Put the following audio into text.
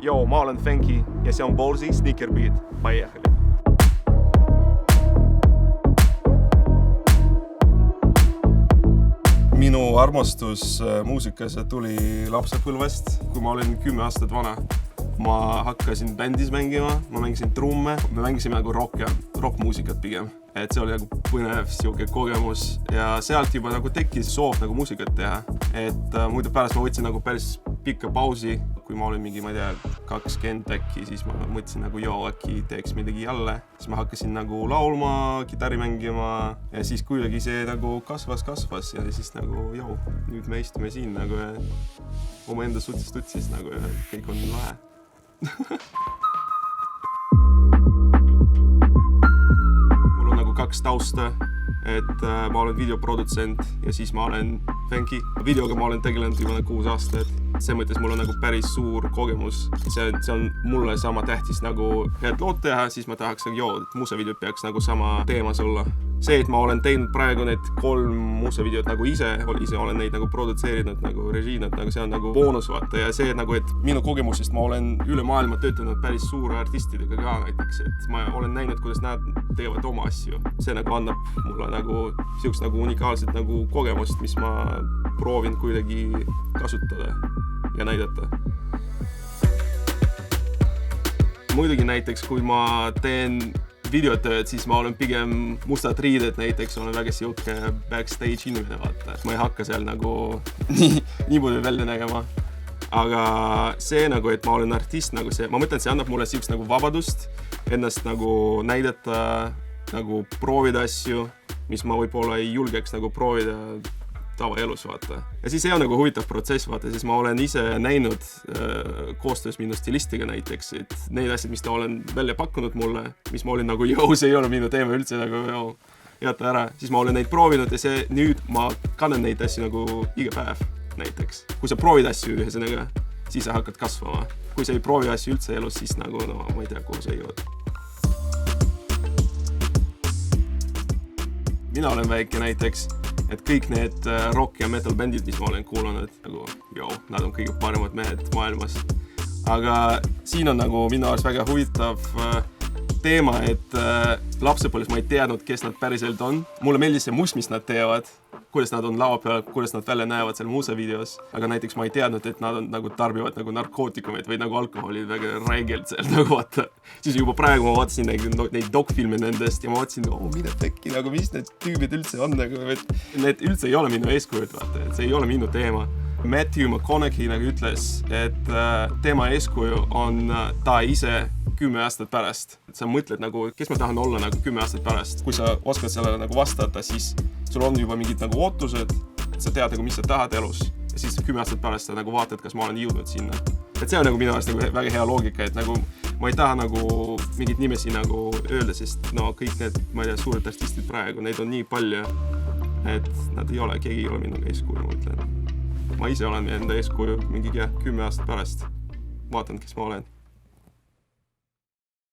Joo, mä olen Fenki ja se on Ballsy Sneaker Beat. Поехали. Minu armastus muusikassa tuli lapsepõlvest, kui ma olin 10 aastat vana. Ma hakkasin bändis mängima, ma mängisin trumme, me mängisime nagu rockmuusikat pigem. Et see oli nagu põnev siuke kogemus ja sealt juba nagu tekkis soov nagu muusikat teha. Et muidu pärast ma võtsin nagu päris pikka pausi, kui ma olin mingi, ma ei tea, 20 äkki, siis ma mõtlesin nagu äkki teeks midagi jälle. Siis ma hakkasin nagu laulma, kitarri mängima ja siis kuidagi see nagu kasvas ja siis nagu nüüd me istume siin nagu ja oma enda tutsis nagu ja kõik on lahe. Mul on nagu 2 tausta, et ma olen videoprodutsent ja siis ma olen Fenki. Videoga ma olen tegelenud juba 6 aastat. See mõttes mul on nagu päris suur kogemus. See on mulle sama tähtis nagu head lood teha, siis ma tahaks, et muusevideod peaks nagu sama teemas olla. See, et ma olen teinud praegu need 3 muusevideod nagu ise olen neid nagu produtseerinud, nagu režiinud, nagu see on nagu boonus vaata ja see nagu, et minu kogemusest ma olen üle maailma töötanud päris suure artistidega ka näiteks, et ma olen näinud, kuidas nad teevad oma asju. See nagu annab mulle nagu siukest nagu unikaalset nagu kogemust, mis ma proovin kuidagi kasutada ja näidata. Muidugi näiteks, kui ma teen videotööd, siis ma olen pigem mustad riided näiteks, olen väga siuke backstage inimene vaata. Ma ei hakka seal nagu niimoodi välja nägema. Aga see nagu, et ma olen artist, nagu see, ma mõtlen, see annab mulle siukest nagu vabadust ennast nagu näidata, nagu proovida asju, mis ma võib-olla ei julgeks nagu proovida tavaelus vaata. Ja siis see on nagu huvitav protsess vaata, siis ma olen ise näinud koostöös minu stilistiga näiteks, et neid asjad, mis ta olen välja pakkunud mulle, mis ma olin nagu, see ei ole minu teema üldse nagu, jäta ära. Siis ma olen neid proovinud ja see nüüd ma kannan neid asju nagu iga päev näiteks. Kui sa proovid asju ühesõnaga, siis sa hakkad kasvama. Kui sa ei proovi asju üldse elus, siis nagu, ma ei tea, kuhu sa jõuad. Mina olen väike näiteks, et kõik need rock ja metal bändid, mis ma olen kuulanud, nagu, nad on kõige paremad mehed maailmas. Aga siin on nagu minu arust väga huvitav teema, et lapsepõlves ma ei teadnud, kes nad päriselt on. Mulle meeldis see must, mis nad teevad, kuidas nad on lava peal, kuidas nad välja näevad seal muusevideos. Aga näiteks ma ei teadnud, et nad on, nagu tarbivad nagu narkootikumid või nagu alkoholi väga räigelt seal nagu vaata. Siis juba praegu ma vaatasin neid doc-filme nendest ja ma vaatasin, mida tekki, nagu mis need tüübid üldse on. Nagu, need üldse ei ole minu eeskujud, vaata, et see ei ole minu teema. Matthew McConaughey nagu ütles, et tema eeskuju on ta ise 10 aastat pärast. Sa mõtled nagu, kes ma tahan olla nagu 10 aastat pärast. Kui sa oskad sellele nagu vastata, siis sul on juba mingid nagu ootused, sa tead nagu, mis sa tahad elus. Ja siis 10 aastat pärast sa nagu vaatad, kas ma olen jõudnud sinna. Et see on nagu minu arust nagu väga hea loogika, et nagu ma ei taha nagu mingid nimesi nagu öelda, sest kõik need, ma ei tea, suured artistid praegu, neid on nii palju, et nad ei ole, keegi ei ole minu eeskuju, ma ütlen. Ma ise olen enda eeskuju mingi 10 aastat pärast. Vaatan, kes ma olen.